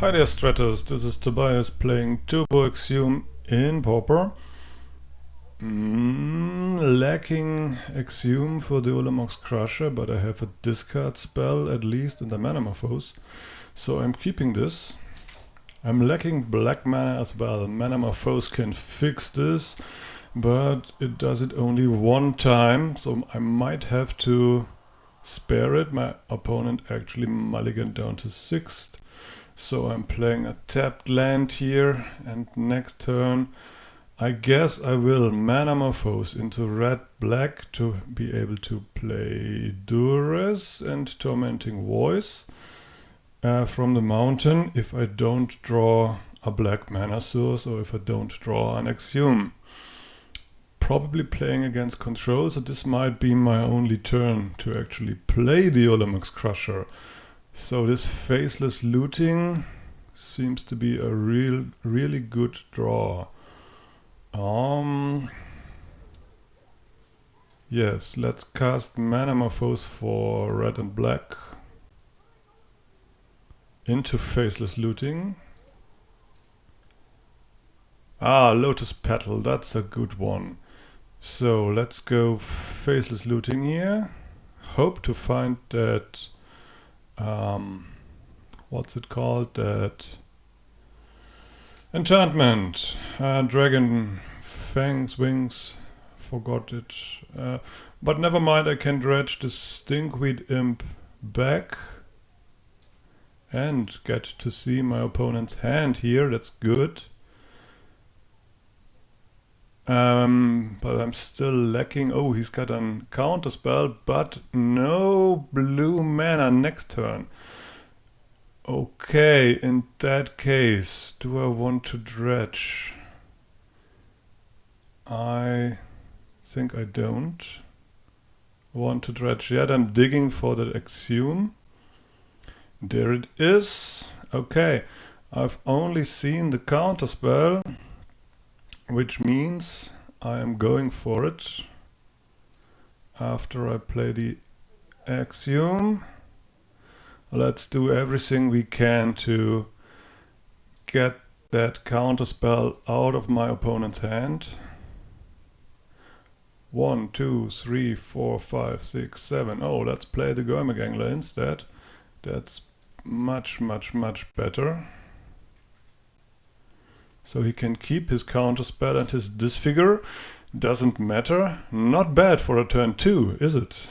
Hi there Stratus, this is Tobias playing Turbo Exhume in Pauper. Lacking Exhume for the Ulamog's Crusher, but I have a discard spell at least in the Manamorphose, so I'm keeping this. I'm lacking black mana as well. Manamorphose can fix this, but it does it only one time, so I might have to spare it. My opponent actually mulliganed down to 6th. So I'm playing a tapped land here, and next turn I guess I will Manamorphose into red-black to be able to play Duress and Tormenting Voice from the mountain if I don't draw a black mana source or if I don't draw an Exhume. Probably playing against control, so this might be my only turn to actually play the Ulamog's Crusher. So this faceless looting seems to be a really good draw. Yes, let's cast Manamorphose for red and black into faceless looting. Lotus Petal, that's a good one. So let's go faceless looting here. Hope to find that what's it called? That enchantment. Dragon Fangs, Wings. Forgot it. But never mind, I can dredge the Stinkweed Imp back and get to see my opponent's hand here. That's good. But I'm still lacking. Oh, he's got a counter spell, but no blue mana next turn. Okay, in that case, do I want to dredge? I think I don't want to dredge yet. I'm digging for that Exhume. There it is. Okay, I've only seen the counter spell, which means I am going for it after I play the Exhume. Let's do everything we can to get that counter spell out of my opponent's hand. 1, 2, 3, 4, 5, 6, 7. Oh, let's play the Gurmagangler instead. That's much better. So he can keep his counter spell and his disfigure. Doesn't matter. Not bad for a turn 2, is it?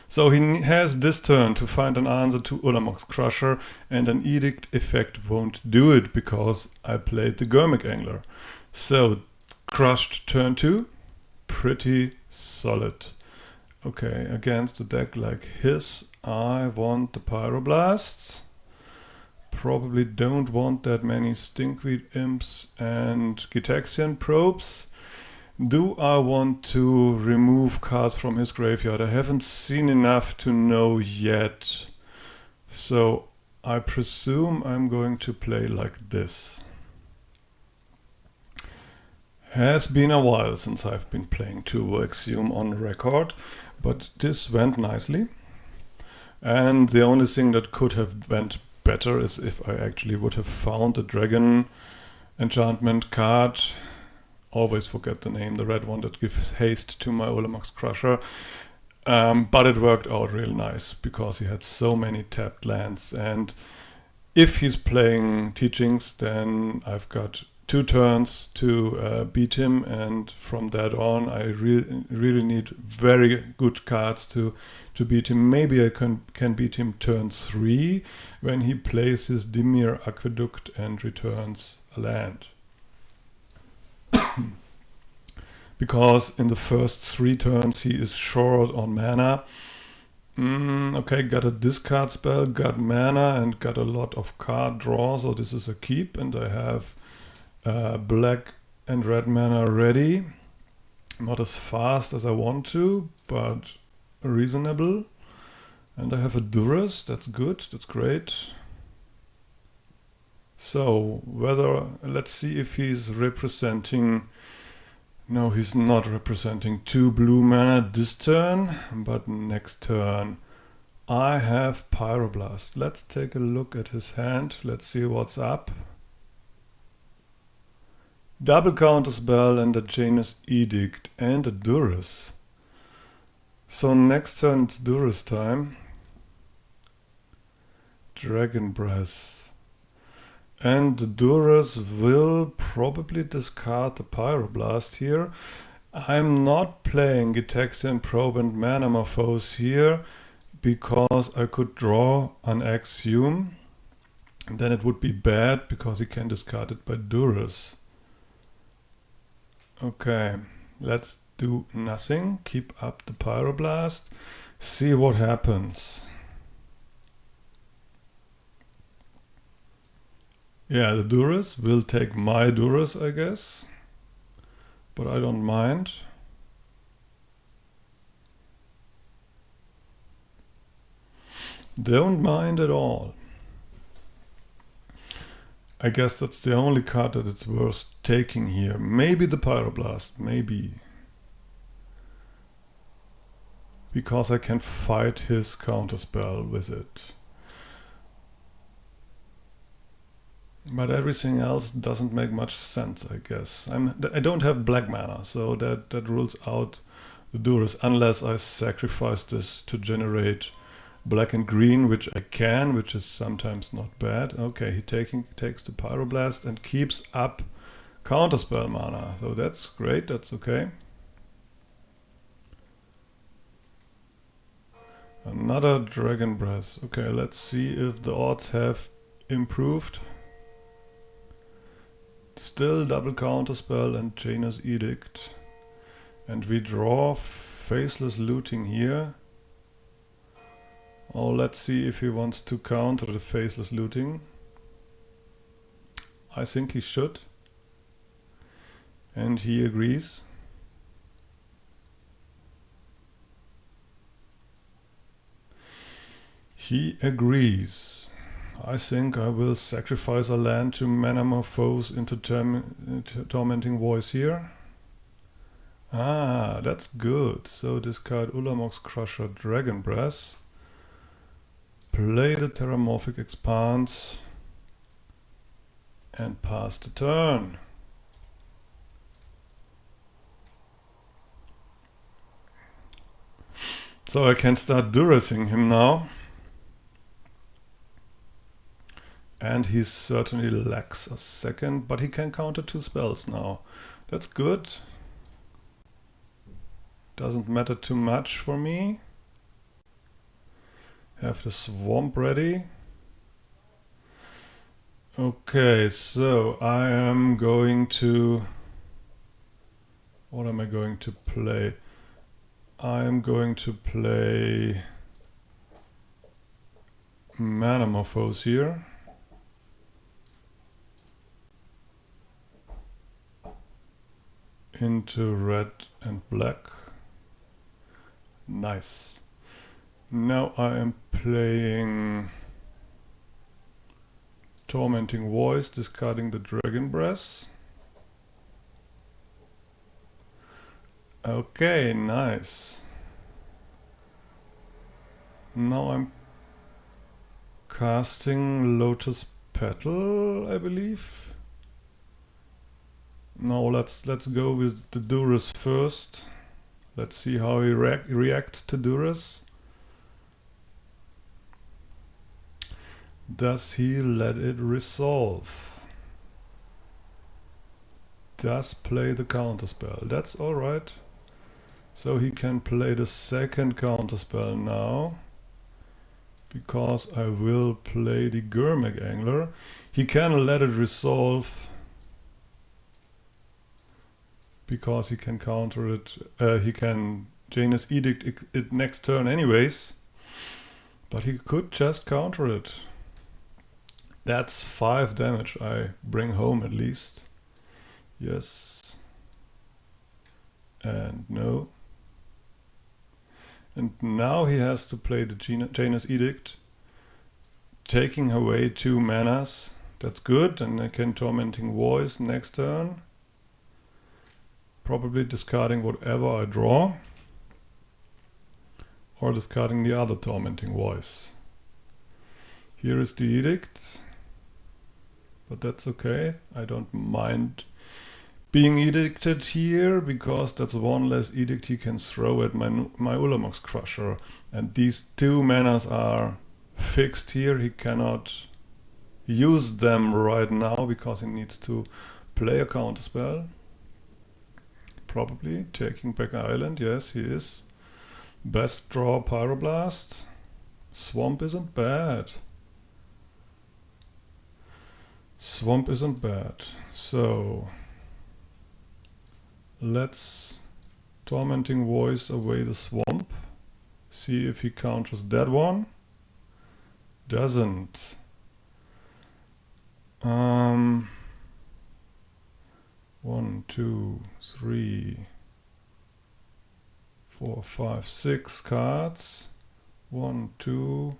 So he has this turn to find an answer to Ulamog's Crusher, and an Edict effect won't do it because I played the Gurmagangler. So crushed turn 2. Pretty solid. Okay, against a deck like his, I want the Pyroblasts. Probably don't want that many Stinkweed Imps and Gitaxian Probes. Do I want to remove cards from his graveyard? I haven't seen enough to know yet. So I presume I'm going to play like this. Has been a while since I've been playing Turbo Exhume on record, but this went nicely. And the only thing that could have went better is if I actually would have found the dragon enchantment card. Always forget the name, the red one that gives haste to my Ulamog's Crusher. But it worked out real nice because he had so many tapped lands, and if he's playing Teachings, then I've got 2 turns to beat him, and from that on I really need very good cards to beat him. Maybe I can beat him turn 3 when he plays his Dimir Aqueduct and returns a land. Because in the first 3 turns he is short on mana. Okay, got a discard spell, got mana, and got a lot of card draw, so this is a keep, and I have black and red mana ready. Not as fast as I want to, but reasonable. And I have a Duress, that's good, that's great. So, let's see if he's representing. No, he's not representing 2 blue mana this turn, but next turn I have Pyroblast. Let's take a look at his hand. Let's see what's up. Double Counterspell and a Janus Edict and a Duress. So next turn it's Duress time. Dragon Breath. And the Duress will probably discard the Pyroblast here. I'm not playing Gitaxian Probe and Manamorphose here because I could draw an Exhume. And then it would be bad because he can discard it by Duress. Okay, let's do nothing. Keep up the Pyroblast. See what happens. Yeah, the Duress will take my Duress, I guess. But I don't mind. Don't mind at all. I guess that's the only card that it's worth taking here. Maybe the Pyroblast, maybe. Because I can fight his counterspell with it. But everything else doesn't make much sense, I guess. I don't have black mana, so that rules out the Duress, unless I sacrifice this to generate black and green, which I can, which is sometimes not bad. Okay, he takes the Pyroblast and keeps up counterspell mana. So that's great, that's okay. Another Dragon Breath. Okay, let's see if the odds have improved. Still double counterspell and Janus Edict. And we draw Faceless Looting here. Oh, let's see if he wants to counter the Faceless Looting. I think he should. And he agrees. He agrees. I think I will sacrifice a land to Manamorphose into Tormenting Voice here. Ah, that's good. So discard Ulamog's Crusher, Dragon Breath. Play the Terramorphic Expanse. And pass the turn. So I can start Duressing him now. And he certainly lacks a second, but he can counter 2 spells now. That's good. Doesn't matter too much for me. Have the Swamp ready. Okay, so I am going to... What am I going to play? I am going to play Manamorphose here. Into red and black. Nice. Now I am playing Tormenting Voice, discarding the Dragon Breath. Okay, nice. Now I'm casting Lotus Petal, I believe. No, let's go with the Duress first. Let's see how he reacts to Duress. Does he let it resolve? Does play the counterspell. That's alright. So he can play the second counterspell now. Because I will play the Gurmag Angler. He can let it resolve. Because he can counter it, he can Janus Edict it next turn anyways. But he could just counter it. That's 5 damage I bring home at least. Yes. And no. And now he has to play the Janus Edict. Taking away 2 manas. That's good. And I can Tormenting Voice next turn. Probably discarding whatever I draw. or discarding the other Tormenting Voice. Here is the Edict, but that's okay. I don't mind being edicted here, because that's one less edict he can throw at my Ulamog's Crusher. And these 2 manas are fixed here. He cannot use them right now because he needs to play a counterspell. Probably taking back Island, yes he is. Best draw Pyroblast. Swamp isn't bad. Swamp isn't bad. So let's Tormenting Voice away the Swamp. See if he counters that one. Doesn't. 1, 2, 3, 4, 5, 6 cards. 1, 2,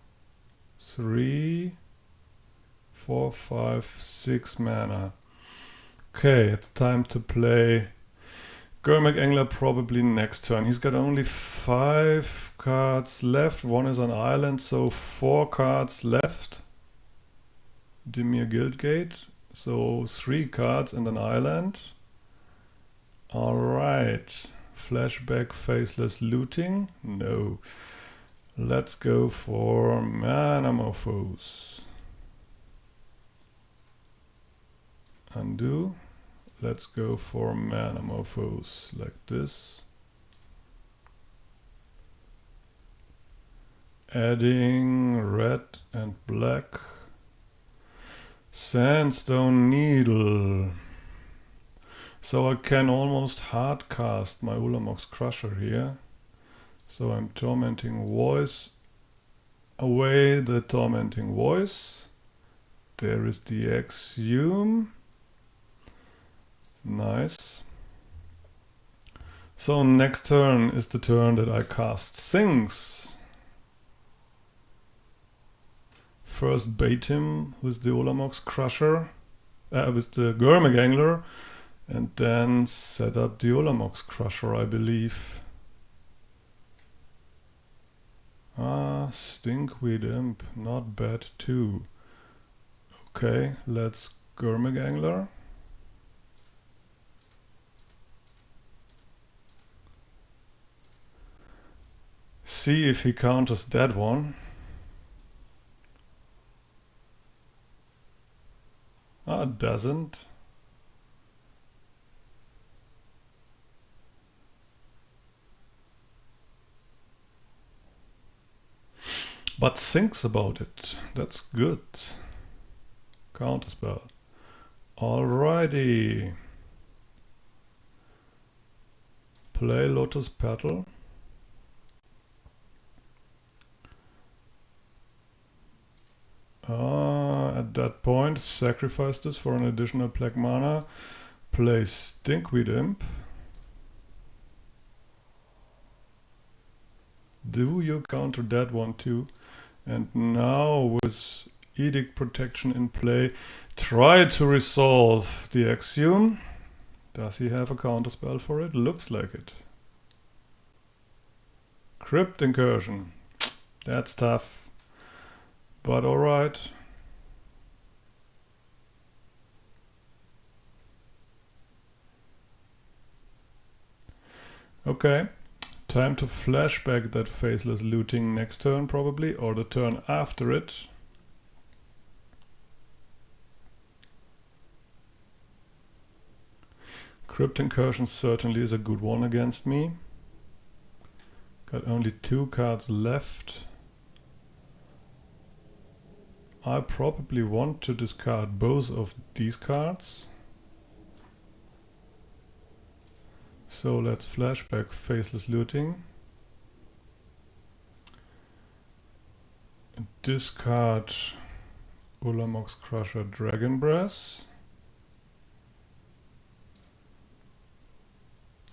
3, 4, 5, 6 mana. Okay, it's time to play Gurmag Angler probably next turn. He's got only 5 cards left. 1 is an island, so 4 cards left. Dimir Guildgate, so 3 cards and an island. Alright. Flashback Faceless Looting? No. Let's go for Manamorphose. Undo. Let's go for Manamorphose like this. Adding red and black. Sandstone Needle. So I can almost hard cast my Ulamog's Crusher here. So I'm Tormenting Voice. Away the Tormenting Voice. There is the Exhume. Nice. So next turn is the turn that I cast Things. First bait him with the Ulamog's Crusher, with the Gurmag Angler, and then set up the Ulamog's Crusher, I believe. Stinkweed Imp, not bad too. Okay, let's Gurmag Angler. See if he counters that one. Doesn't. But thinks about it. That's good. Counterspell. Alrighty. Play Lotus Petal. At that point, sacrifice this for an additional black mana. Play Stinkweed Imp. Do you counter that one too? And now with Edict Protection in play, try to resolve the Exhume. Does he have a counterspell for it? Looks like it. Crypt Incursion. That's tough. But alright. Okay. Time to flashback that Faceless Looting next turn probably, or the turn after it. Crypt Incursion certainly is a good one against me. Got only 2 cards left. I probably want to discard both of these cards. So let's flashback Faceless Looting. Discard Ulamog's Crusher Dragon Breath.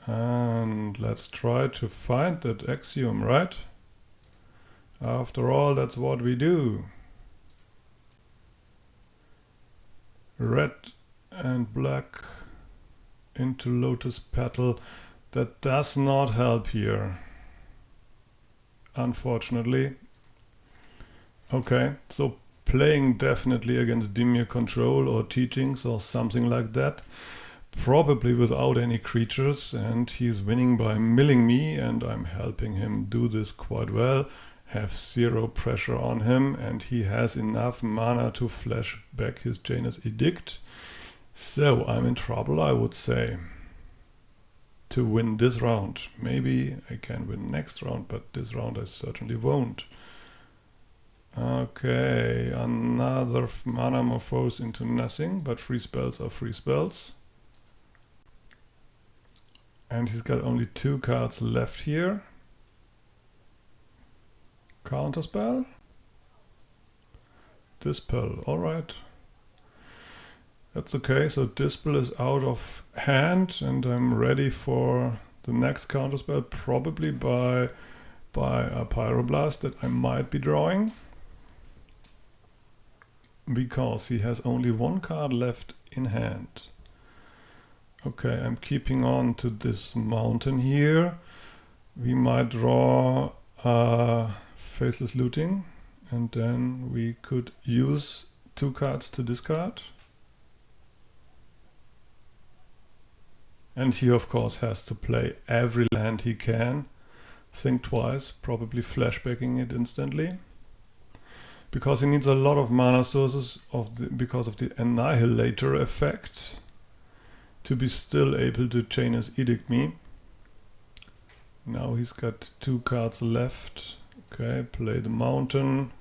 And let's try to find that Exhume, right? After all, that's what we do. Red and black into Lotus Petal. That does not help here. unfortunately. Okay, so playing definitely against Dimir control or teachings or something like that. Probably without any creatures, and he's winning by milling me, and I'm helping him do this quite well. Have zero pressure on him, and he has enough mana to flash back his Janus Edict. So I'm in trouble, I would say, to win this round. Maybe I can win next round, but this round I certainly won't. Okay, another mana morphose into nothing, but free spells are free spells. And he's got only 2 cards left here. Counterspell. Dispel, alright. That's okay, so Dispel is out of hand and I'm ready for the next counterspell, probably by a Pyroblast that I might be drawing. Because he has only 1 card left in hand. Okay, I'm keeping on to this mountain here. We might draw Faceless Looting, and then we could use 2 cards to discard. And he of course has to play every land he can. Think twice, probably flashbacking it instantly. Because he needs a lot of mana sources because of the Annihilator effect to be still able to Janus Edict me. Now he's got 2 cards left. Okay, play the mountain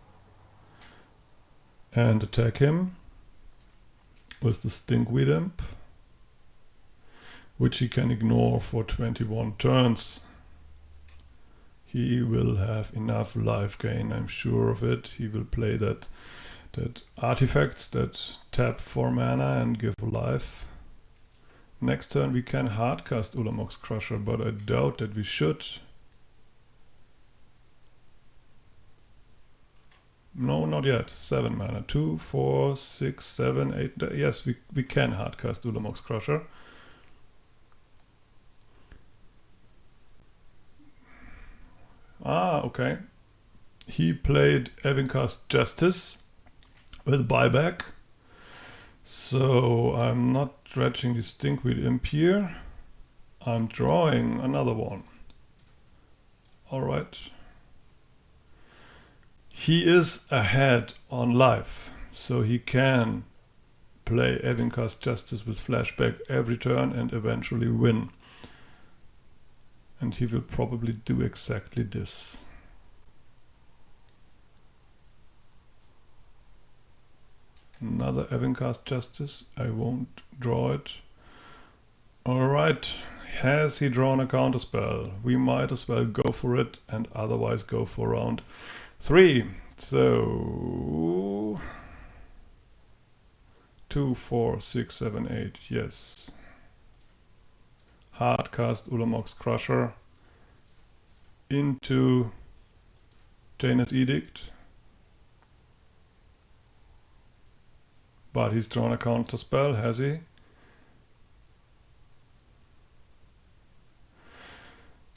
and attack him with the Stinkweed Imp, which he can ignore for 21 turns. He will have enough life gain, I'm sure of it. He will play that artifacts that tap 4 mana and give life. Next turn we can hardcast Ulamog's Crusher, but I doubt that we should. No, not yet. 7 mana. 2, 4, 6, 7, 8. Yes, we can hardcast Ulamog's Crusher. Ah, okay. He played Evincast Justice with buyback. So I'm not dredging the Stinkweed Imp here. I'm drawing another one. Alright. He is ahead on life, so he can play Evincast Justice with flashback every turn and eventually win. And he will probably do exactly this. Another Evincast Justice. I won't draw it. Alright. Has he drawn a counterspell? We might as well go for it and otherwise go for round 3. So 2, 4, 6, 7, 8. Yes. Hardcast Ulamog's Crusher into Janus Edict. But he's drawn a counterspell, has he?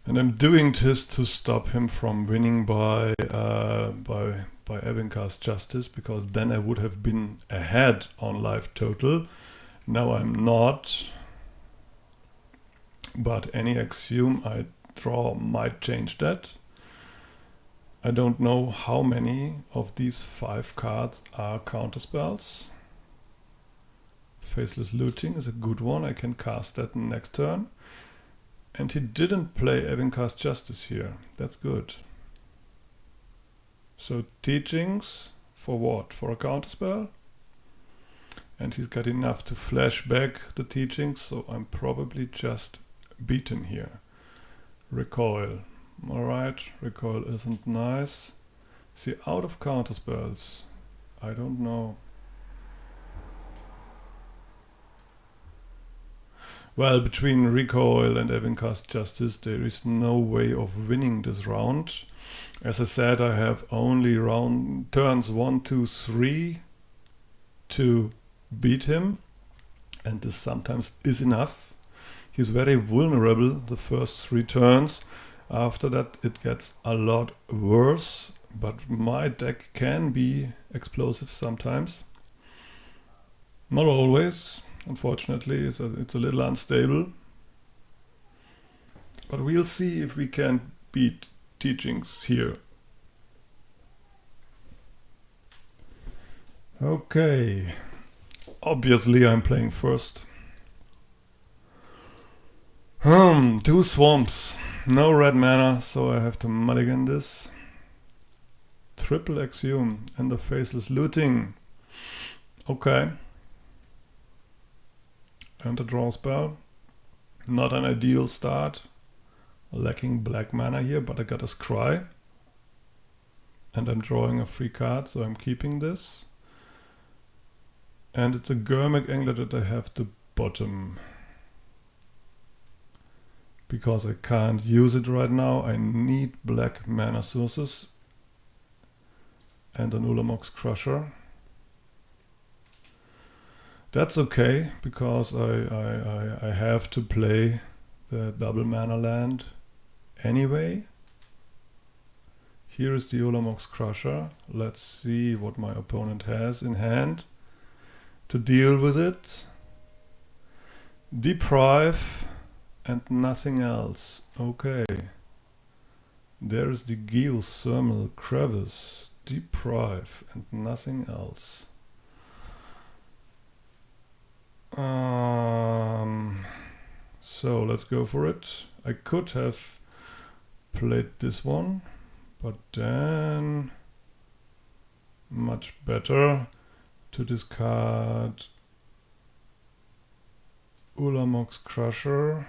And I'm doing this to stop him from winning by Evincast Justice, because then I would have been ahead on life total. Now I'm not. But any Exhume I draw might change that. I don't know how many of these 5 cards are counterspells. Faceless Looting is a good one. I can cast that next turn. And he didn't play Evincast Justice here. That's good. So teachings for what? For a counterspell? And he's got enough to flash back the teachings, so I'm probably just beaten here. Recoil. Alright, recoil isn't nice. See, out of counterspells. I don't know. Well, between recoil and Evincast Justice, there is no way of winning this round. As I said, I have only turns 1, 2, 3 to beat him, and this sometimes is enough. He's very vulnerable the first 3 turns. After that it gets a lot worse, but my deck can be explosive sometimes. Not always, unfortunately, it's a little unstable. But we'll see if we can beat teachings here. Okay, obviously I'm playing first. 2 swamps, no red mana, so I have to mulligan this. Triple Exhume and the Faceless Looting. Okay. And a draw spell. Not an ideal start. Lacking black mana here, but I got a Scry. And I'm drawing a free card, so I'm keeping this. And it's a Gurmag Angler that I have to bottom. Because I can't use it right now, I need black mana sources. And an Ulamog's Crusher. That's okay, because I have to play the double mana land anyway. Here is the Ulamog's Crusher. Let's see what my opponent has in hand to deal with it. Deprive and nothing else. Okay. There is the Geothermal Crevice. Deprive and nothing else. So let's go for it. I could have played this one, but then much better to discard Ulamog's Crusher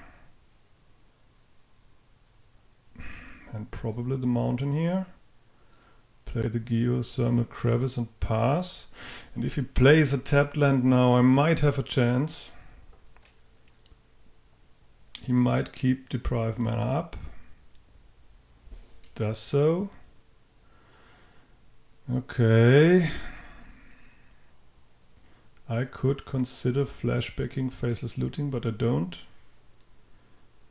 and probably the mountain here. Play the Geothermal Crevice and pass. And if he plays a tapped land now, I might have a chance. He might keep Deprive mana up. Does so. Okay. I could consider flashbacking Faceless Looting, but I don't.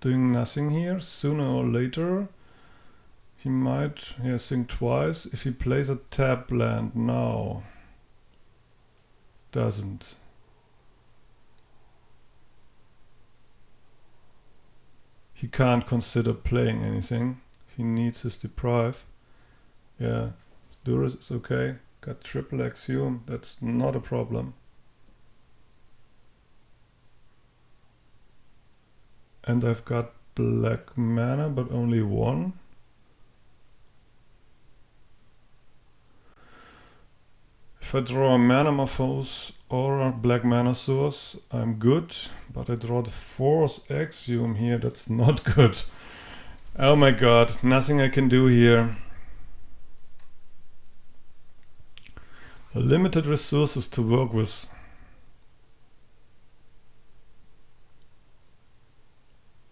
Doing nothing here. Sooner or later he might think twice. If he plays a tap land now. Doesn't. He can't consider playing anything. He needs his Deprive. Yeah, Duress is okay. Got triple Exhume. That's not a problem. And I've got black mana, but only 1. If I draw a Manamorphose or a black mana source, I'm good. But I draw the 4th Exhume here, that's not good. Oh my god, nothing I can do here. Limited resources to work with.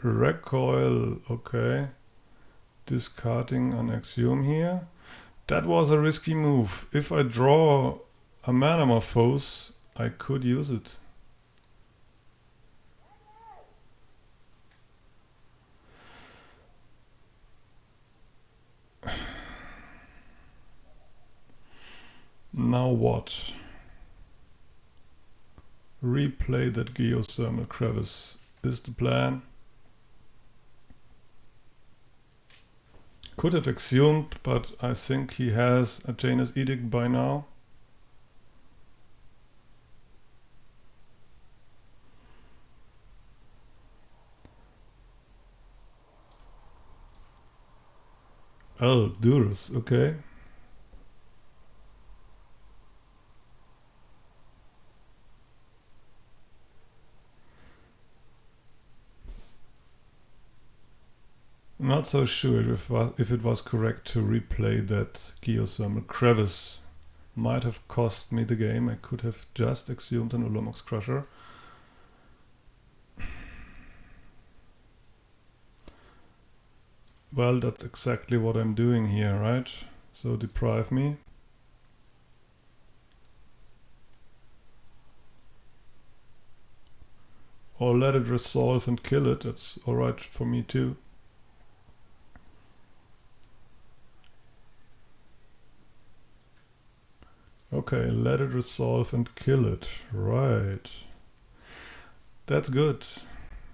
Recoil, okay. Discarding an Exhume here. That was a risky move. If I draw a Manamorphose, I could use it. Now what? Replay that Geothermal Crevice is the plan. Could have Exhumed, but I think he has a Jaina's Edict by now. Oh, Duress, okay. Not so sure if it was correct to replay that Geothermal Crevice. Might have cost me the game. I could have just Exhumed an Ulamog's Crusher. Well, that's exactly what I'm doing here, right? So deprive me. Or let it resolve and kill it. That's alright for me too. Okay, let it resolve and kill it. Right. That's good.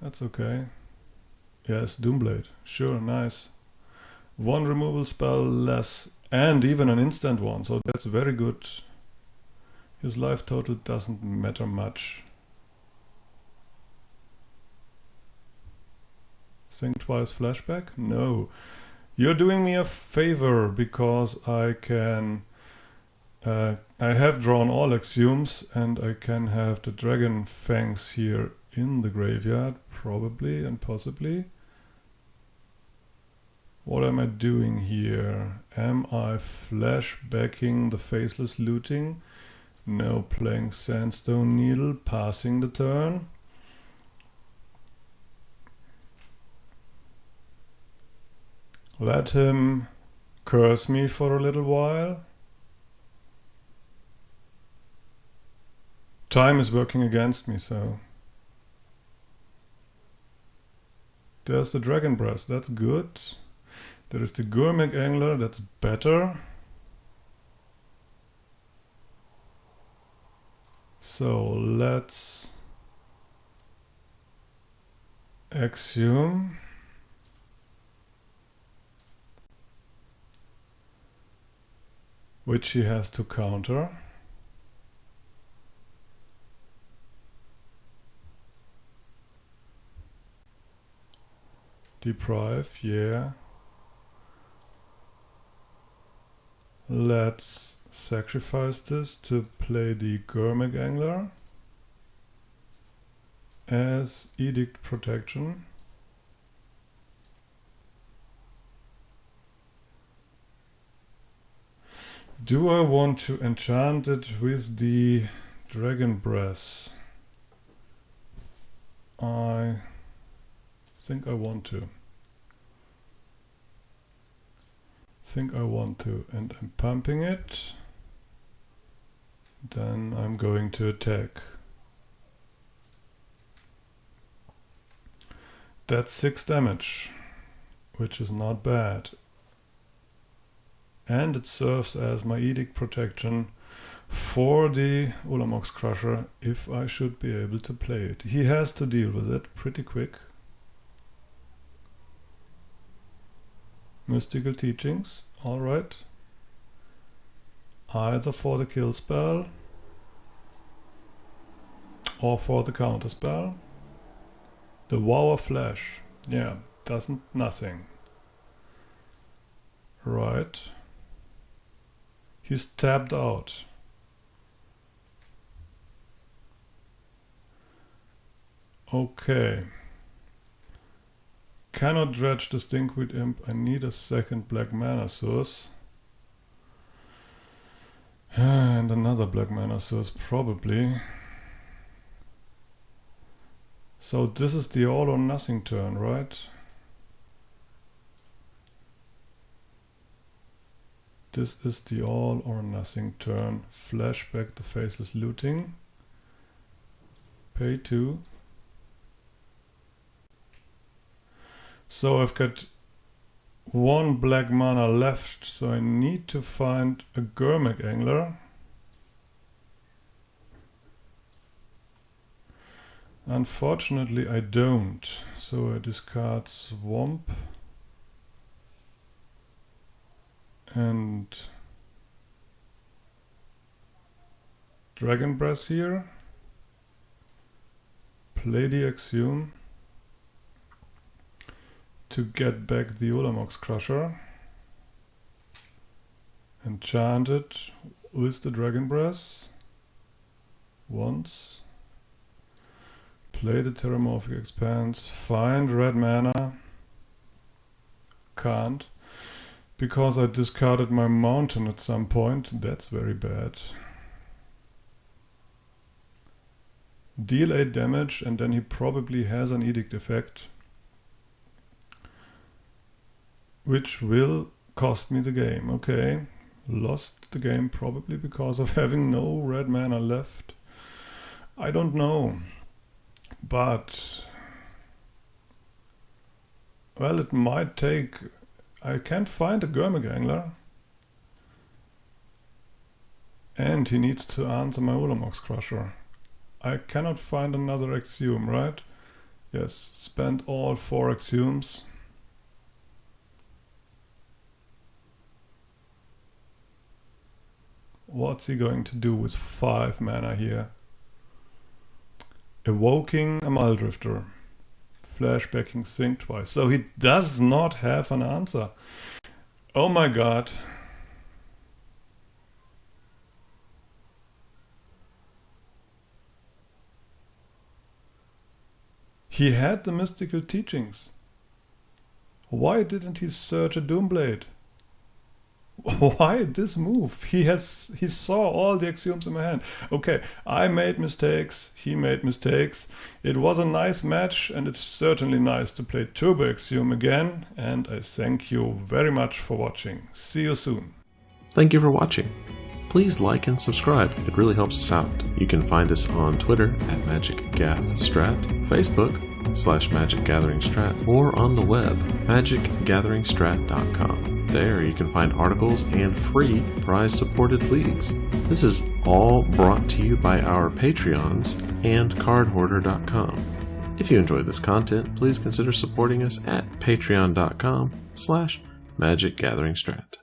That's okay. Yes, Doomblade. Sure, nice. One removal spell less, and even an instant one, so that's very good. His life total doesn't matter much. Think twice flashback? No. You're doing me a favor because I can... I have drawn all Exhumes and I can have the Dragon Fangs here in the graveyard, probably and possibly. What am I doing here? Am I flashbacking the Faceless Looting? No, playing Sandstone Needle, passing the turn. Let him curse me for a little while. Time is working against me, so... There's the Dragon Breast, that's good. There is the Gurmag Angler, that's better. So let's Exhume. Which he has to counter. Deprive, yeah. Let's sacrifice this to play the Gurmag Angler as Edict Protection. Do I want to enchant it with the Dragon Breath? I think I want to. And I'm pumping it. Then I'm going to attack. That's 6 damage, which is not bad. And it serves as my Edict Protection for the Ulamox Crusher if I should be able to play it. He has to deal with it pretty quick. Mystical Teachings, alright. Either for the kill spell or for the counter spell. The Wow Flash, yeah, doesn't nothing. Right. He's tapped out. Okay. Cannot dredge the Stinkweed Imp. I need a second black mana source. And another black mana source, probably. So this is the all or nothing turn, right? This is the all or nothing turn. Flashback the Faceless Looting. Pay 2. So I've got 1 black mana left, so I need to find a Gurmag Angler. Unfortunately I don't, so I discard Swamp and Dragon Breath here. Play the Exhume to get back the Ulamox Crusher. Enchant it with the Dragon Breath once. Play the Terramorphic Expanse. Find red mana. Can't. Because I discarded my mountain at some point. That's very bad. Deal 8 damage and then he probably has an Edict effect. Which will cost me the game. Okay. Lost the game probably because of having no red mana left. I don't know. But... well, it might take... I can't find a Gurmag Angler. And he needs to answer my Ulamog's Crusher. I cannot find another Exhume, right? Yes, spend all 4 Exhumes. What's he going to do with 5 mana here? Evoking a Muldrifter. Flashbacking Sync twice. So he does not have an answer. Oh my god. He had the mystical teachings. Why didn't he search a Doomblade? Why this move? He saw all the Exhumes in my hand. Okay, I made mistakes, he made mistakes. It was a nice match, and it's certainly nice to play Turbo Exhume again, and I thank you very much for watching. See you soon. Thank you for watching. Please like and subscribe, it really helps us out. You can find us on Twitter at MagicGathStrat, Facebook /MagicGatheringStrat, or on the web, magicgatheringstrat.com. There you can find articles and free prize-supported leagues. This is all brought to you by our Patreons and cardhoarder.com. If you enjoyed this content, please consider supporting us at patreon.com/magicgatheringstrat.